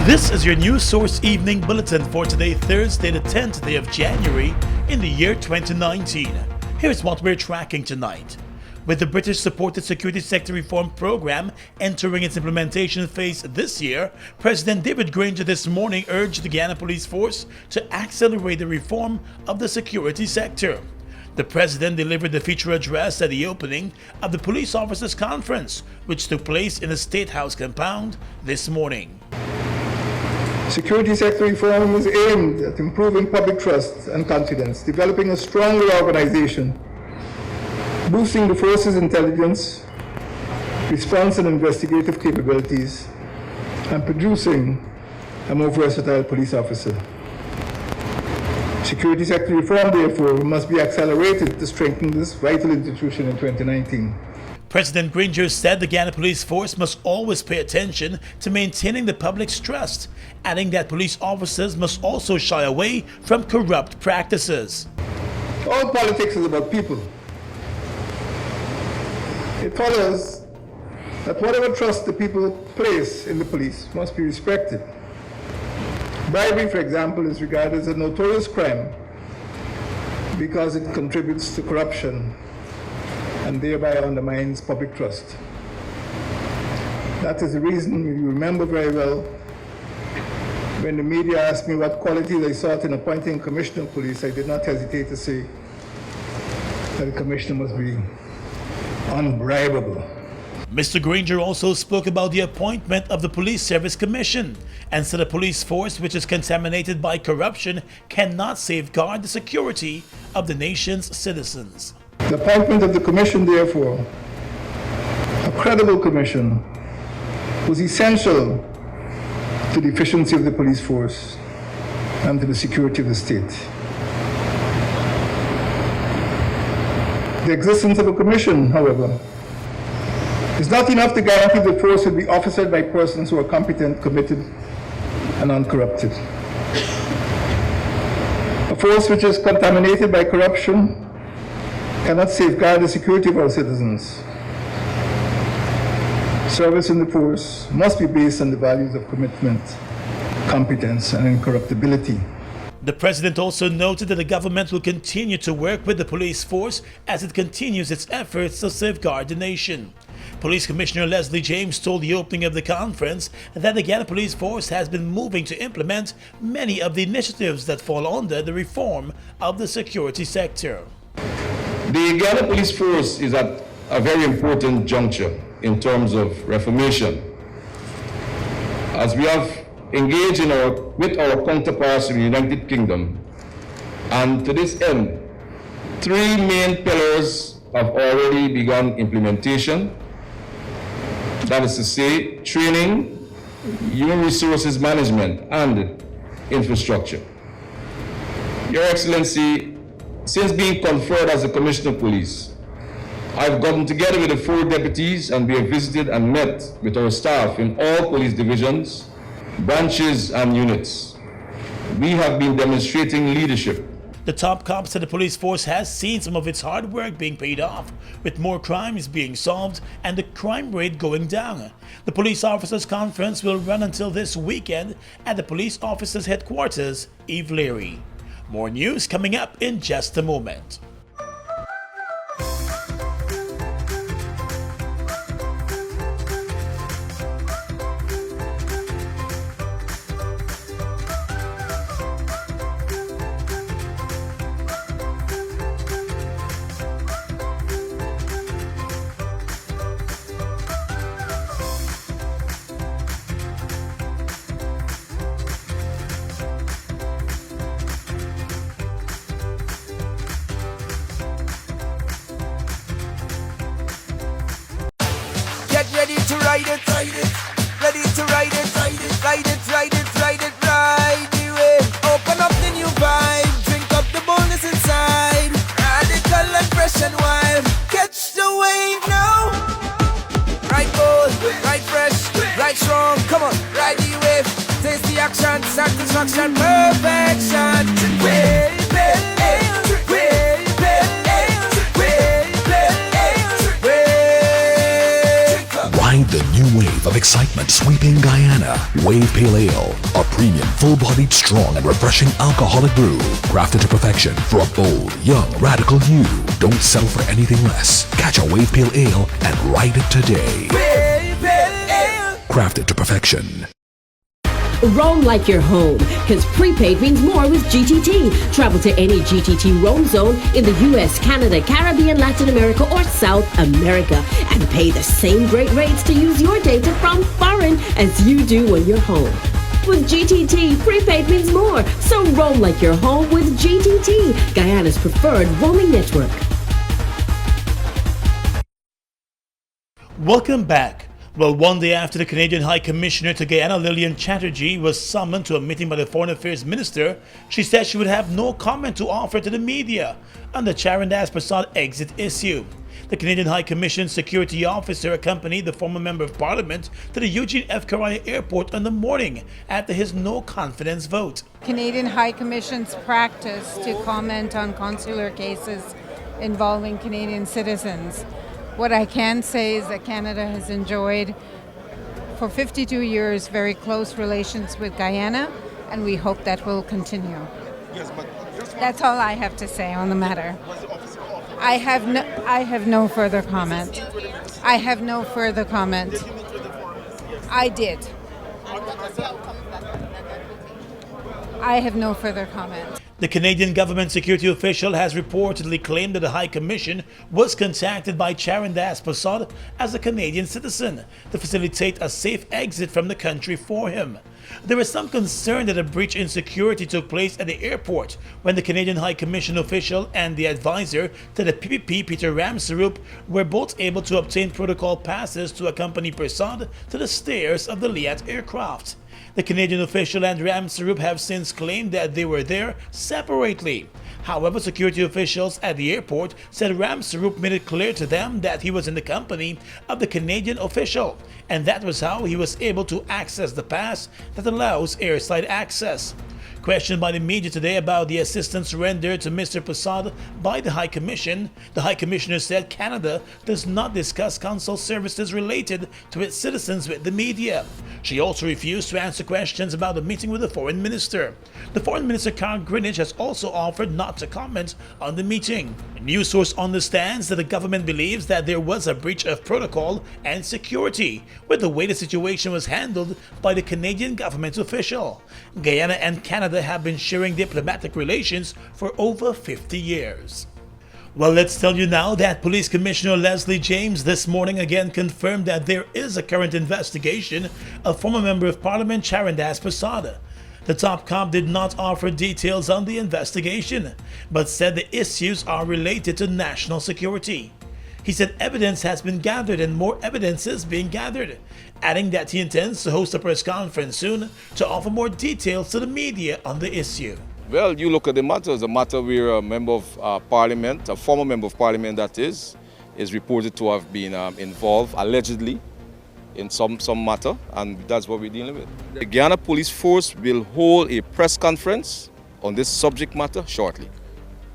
This is your News Source Evening Bulletin for today, Thursday, the 10th day of January in the year 2019. Here's what we're tracking tonight. With the British-supported security sector reform program entering its implementation phase this year, President David Granger this morning urged the Guyana Police Force to accelerate the reform of the security sector. The President delivered the feature address at the opening of the Police Officers Conference, which took place in the State House compound this morning. Security sector reform is aimed at improving public trust and confidence, developing a stronger organization, boosting the force's intelligence, response and investigative capabilities, and producing a more versatile police officer. Security sector reform, therefore, must be accelerated to strengthen this vital institution in 2019. President Granger said the Guyana Police Force must always pay attention to maintaining the public's trust, adding that police officers must also shy away from corrupt practices. All politics is about people. It follows that whatever trust the people place in the police must be respected. Bribery, for example, is regarded as a notorious crime because it contributes to corruption and thereby undermines public trust. That is the reason you remember very well when the media asked me what qualities I sought in appointing a commissioner of police, I did not hesitate to say that the commissioner must be unbribable. Mr. Granger also spoke about the appointment of the Police Service Commission and said a police force which is contaminated by corruption cannot safeguard the security of the nation's citizens. The appointment of the commission, therefore, a credible commission, was essential to the efficiency of the police force and to the security of the state. The existence of a commission, however, is not enough to guarantee the force will be officered by persons who are competent, committed, and uncorrupted. A force which is contaminated by corruption cannot safeguard the security of our citizens. Service in the force must be based on the values of commitment, competence, and incorruptibility. The President also noted that the government will continue to work with the police force as it continues its efforts to safeguard the nation. Police Commissioner Leslie James told the opening of the conference that the Guyana Police Force has been moving to implement many of the initiatives that fall under the reform of the security sector. The Guyana Police Force is at a very important juncture in terms of reformation. As we have engaged with our counterparts in the United Kingdom, and to this end, three main pillars have already begun implementation. That is to say, training, human resources management, and infrastructure. Your Excellency, since being conferred as the Commissioner of Police, I've gotten together with the 4 deputies and we have visited and met with our staff in all police divisions, branches, and units. We have been demonstrating leadership. The top cop said the police force has seen some of its hard work being paid off, with more crimes being solved and the crime rate going down. The Police Officers Conference will run until this weekend at the Police Officers Headquarters, Eve Leary. More news coming up in just a moment. Ready to ride it, ready to ride it, ride the wave. Open up the new vibe, drink up the boldness inside. Radical and fresh and wild, catch the wave now. Ride bold, ride fresh, ride strong, come on, ride the wave. Taste the action, satisfaction, perfection. Wave, wave, wave, wave, wave, wave. Ride the new wave of excitement sweeping Guyana. Wave Pale Ale, a premium, full-bodied, strong and refreshing alcoholic brew, crafted to perfection for a bold, young, radical you. Don't settle for anything less. Catch a Wave Pale Ale and ride it today. Crafted to perfection. Roam like you're home, because prepaid means more with GTT. Travel to any GTT roam zone in the US, Canada, Caribbean, Latin America, or South America, and pay the same great rates to use your data from foreign as you do when you're home. With GTT, prepaid means more, so roam like you're home with GTT, Guyana's preferred roaming network. Welcome back. Well, one day after the Canadian High Commissioner to Guyana, Lillian Chatterjee, was summoned to a meeting by the Foreign Affairs Minister, she said she would have no comment to offer to the media on the Charandas Prasad exit issue. The Canadian High Commission security officer accompanied the former Member of Parliament to the Eugene F. Correa Airport on the morning after his no-confidence vote. Canadian High Commission's practice to comment on consular cases involving Canadian citizens. What I can say is that Canada has enjoyed, for 52 years, very close relations with Guyana, and we hope that will continue. That's all I have to say on the matter. I have no further comment. I have no further comment. I did. I have no further comment. The Canadian government security official has reportedly claimed that the High Commission was contacted by Charandas Prasad as a Canadian citizen to facilitate a safe exit from the country for him. There is some concern that a breach in security took place at the airport when the Canadian High Commission official and the advisor to the PPP, Peter Ramsarup, were both able to obtain protocol passes to accompany Prasad to the stairs of the Liat aircraft. The Canadian official and Ramsarup have since claimed that they were there separately. However, security officials at the airport said Ramsarup made it clear to them that he was in the company of the Canadian official, and that was how he was able to access the pass that allows airside access. Questioned by the media today about the assistance rendered to Mr. Prasad by the High Commission, the High Commissioner said Canada does not discuss consul services related to its citizens with the media. She also refused to answer questions about the meeting with the Foreign Minister. The Foreign Minister, Carl Greenwich, has also offered not to comment on the meeting. A news source understands that the government believes that there was a breach of protocol and security with the way the situation was handled by the Canadian government official. Guyana and Canada have been sharing diplomatic relations for over 50 years. Well, let's tell you now that Police Commissioner Leslie James this morning again confirmed that there is a current investigation of former Member of Parliament Charandas Prasad. The top cop did not offer details on the investigation, but said the issues are related to national security. He said evidence has been gathered and more evidence is being gathered, adding that he intends to host a press conference soon to offer more details to the media on the issue. Well, you look at the matter. It's a matter where a member of parliament, a former member of parliament that is reported to have been involved, allegedly, in some matter, and that's what we're dealing with. The Guyana Police Force will hold a press conference on this subject matter shortly.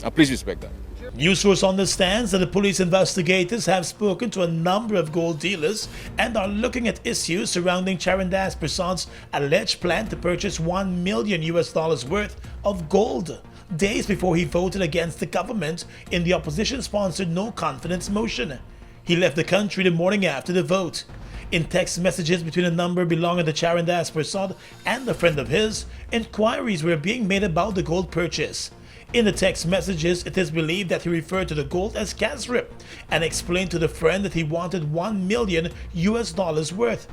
And please respect that. News source understands that the police investigators have spoken to a number of gold dealers and are looking at issues surrounding Charandas Prasad's alleged plan to purchase $1 million worth of gold, days before he voted against the government in the opposition-sponsored no-confidence motion. He left the country the morning after the vote. In text messages between a number belonging to Charandas Prasad and a friend of his, inquiries were being made about the gold purchase. In the text messages, it is believed that he referred to the gold as Kasrip and explained to the friend that he wanted $1 million worth.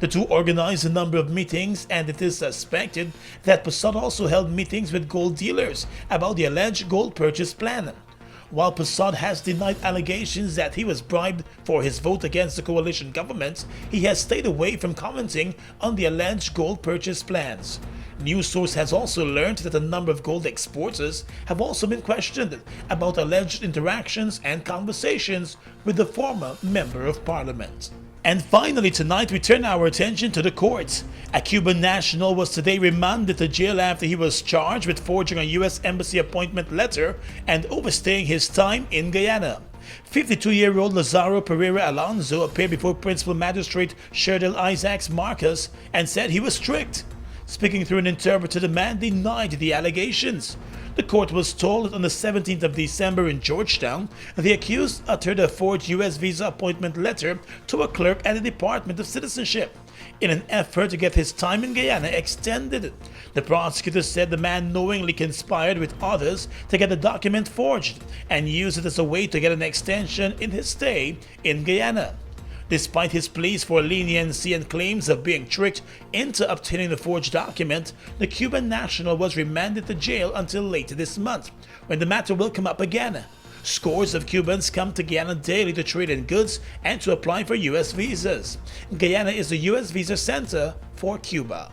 The two organized a number of meetings, and it is suspected that Prasad also held meetings with gold dealers about the alleged gold purchase plan. While Prasad has denied allegations that he was bribed for his vote against the coalition government, he has stayed away from commenting on the alleged gold purchase plans. News source has also learned that a number of gold exporters have also been questioned about alleged interactions and conversations with the former Member of Parliament. And finally tonight we turn our attention to the courts. A Cuban national was today remanded to jail after he was charged with forging a U.S. Embassy appointment letter and overstaying his time in Guyana. 52-year-old Lazaro Pereira Alonso appeared before Principal Magistrate Sherdel Isaacs Marcus and said he was strict. Speaking through an interpreter, the man denied the allegations. The court was told that on the 17th of December in Georgetown, the accused uttered a forged U.S. visa appointment letter to a clerk at the Department of Citizenship in an effort to get his time in Guyana extended. The prosecutor said the man knowingly conspired with others to get the document forged and used it as a way to get an extension in his stay in Guyana. Despite his pleas for leniency and claims of being tricked into obtaining the forged document, the Cuban national was remanded to jail until later this month, when the matter will come up again. Scores of Cubans come to Guyana daily to trade in goods and to apply for U.S. visas. Guyana is the U.S. visa center for Cuba.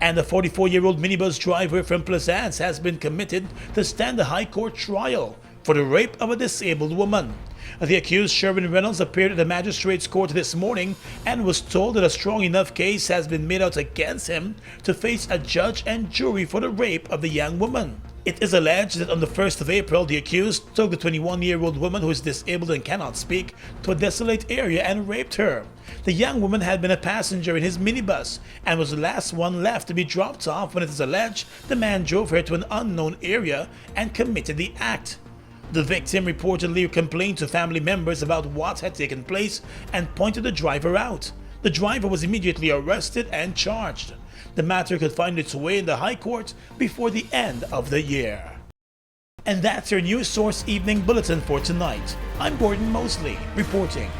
And a 44-year-old minibus driver from Plaisance has been committed to stand a high court trial for the rape of a disabled woman. The accused, Sherwin Reynolds, appeared at the magistrate's court this morning and was told that a strong enough case has been made out against him to face a judge and jury for the rape of the young woman. It is alleged that on the 1st of April, the accused took the 21-year-old woman who is disabled and cannot speak to a desolate area and raped her. The young woman had been a passenger in his minibus and was the last one left to be dropped off when it is alleged the man drove her to an unknown area and committed the act. The victim reportedly complained to family members about what had taken place and pointed the driver out. The driver was immediately arrested and charged. The matter could find its way in the High Court before the end of the year. And that's your News Source Evening Bulletin for tonight. I'm Gordon Mosley, reporting.